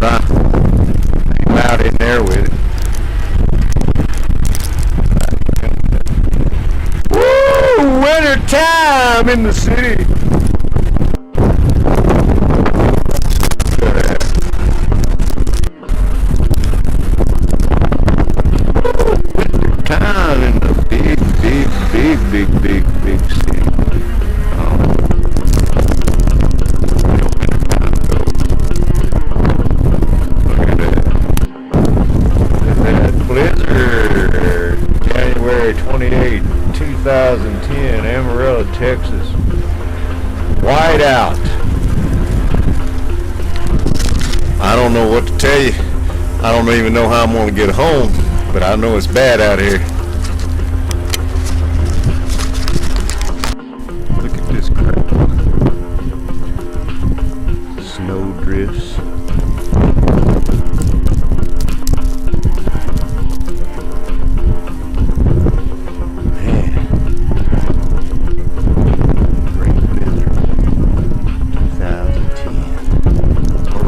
but I'm out in there with it. Woo! Winter time in the city. Winter time in the big city. Blizzard, January 28, 2010, Amarillo, Texas. White out. I don't know what to tell you. I don't even know how I'm going to get home, but I know it's bad out here. Look at this crap. Snow drifts.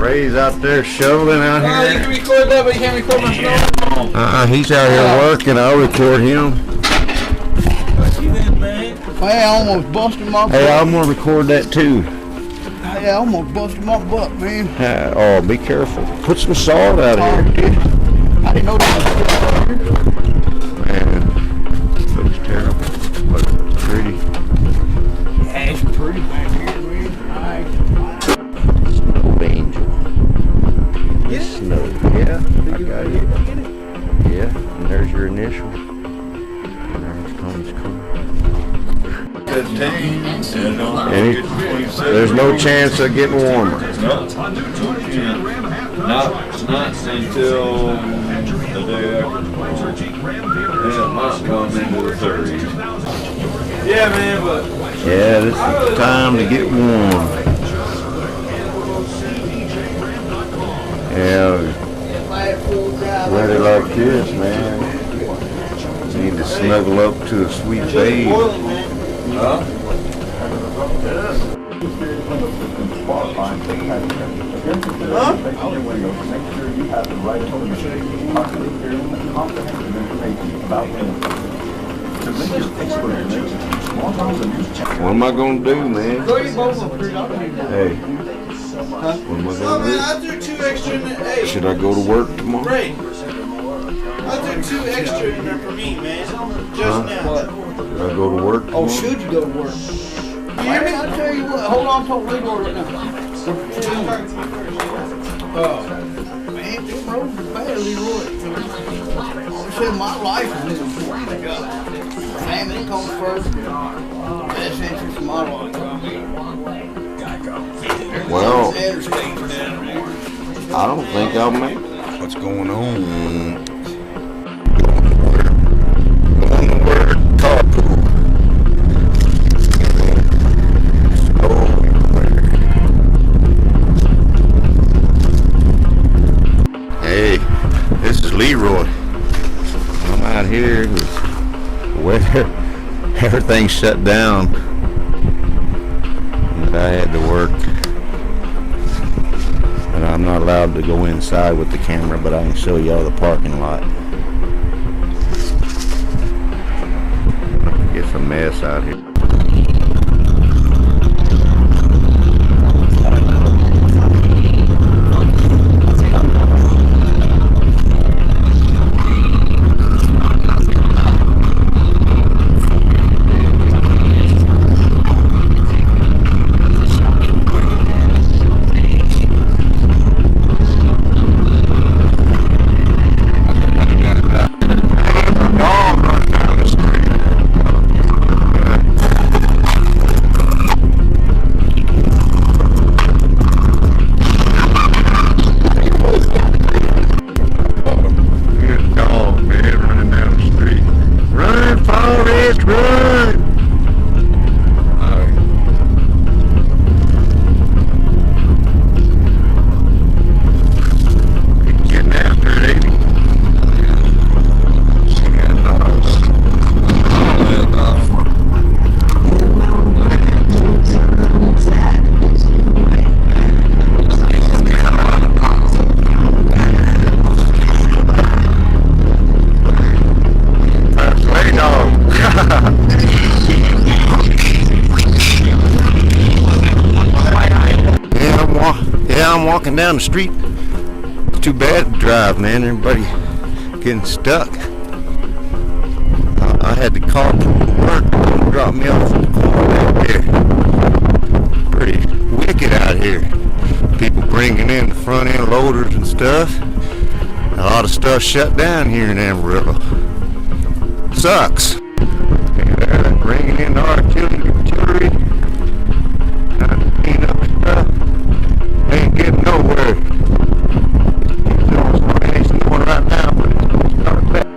Ray's out there shoveling out here. You can record that, but you can't record my snow. He's out here working. I'll record him. Hey, I almost busted my butt. Hey, I'm gonna record that too. Hey, I almost busted my butt, man. Oh, be careful. Put some salt out here, dude. I didn't know that was here. Man, it looks terrible, but it's pretty. Yeah, it's pretty back here, man. Snow angel. Snow. Yeah, I got it. Yeah, and there's your initial. And there's Tony's car. There's no chance of getting warmer. Not until the day after. Then it might come into the 30s. Yeah, man, but Yeah, this is the time to get warm. Yeah, weather like this, man. You need to snuggle up to a sweet babe. What am I gonna do, man? Hey. What am I gonna do? I threw 2 extra in there. Hey, Should I go to work tomorrow? Ray, I threw 2 extra in there for me, man. Just now. Should I go to work tomorrow? Oh, should you go to work? You hear me? I'll tell you what. Hold on, talk Leroy right now. Man, them roads are bad, Leroy. I said my life is important. Family comes first. Best interest of my life. Well, I don't think I'll make it. What's going on? Going to work, carpool. Hey, this is Leroy. I'm out here with everything's shut down. But I had to work. And I'm not allowed to go inside with the camera, but I can show y'all the parking lot. It's a mess out here. now I'm walking down the street. It's too bad to drive, man. Everybody getting stuck. I had to call people to work to drop me off at the corner back there. Pretty wicked out here. People bringing in the front end loaders and stuff. A lot of stuff shut down here in Amarillo. Sucks. They're bringing in the artillery, trying to clean up stuff. They ain't getting nowhere. It's going right now, but it's going to start back.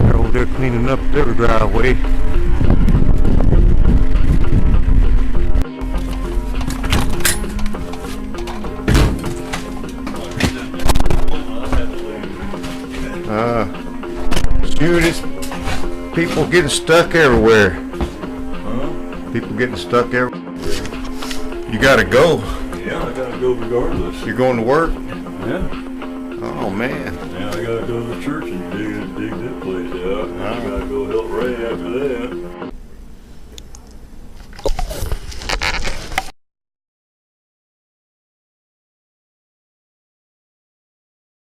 They're over there cleaning up their driveway. Students, people getting stuck everywhere. People getting stuck everywhere. You gotta go. Yeah, I gotta go regardless. You're going to work? Yeah. Oh man. Yeah, I gotta go to the church and dig that place out. And I gotta go help Ray after that.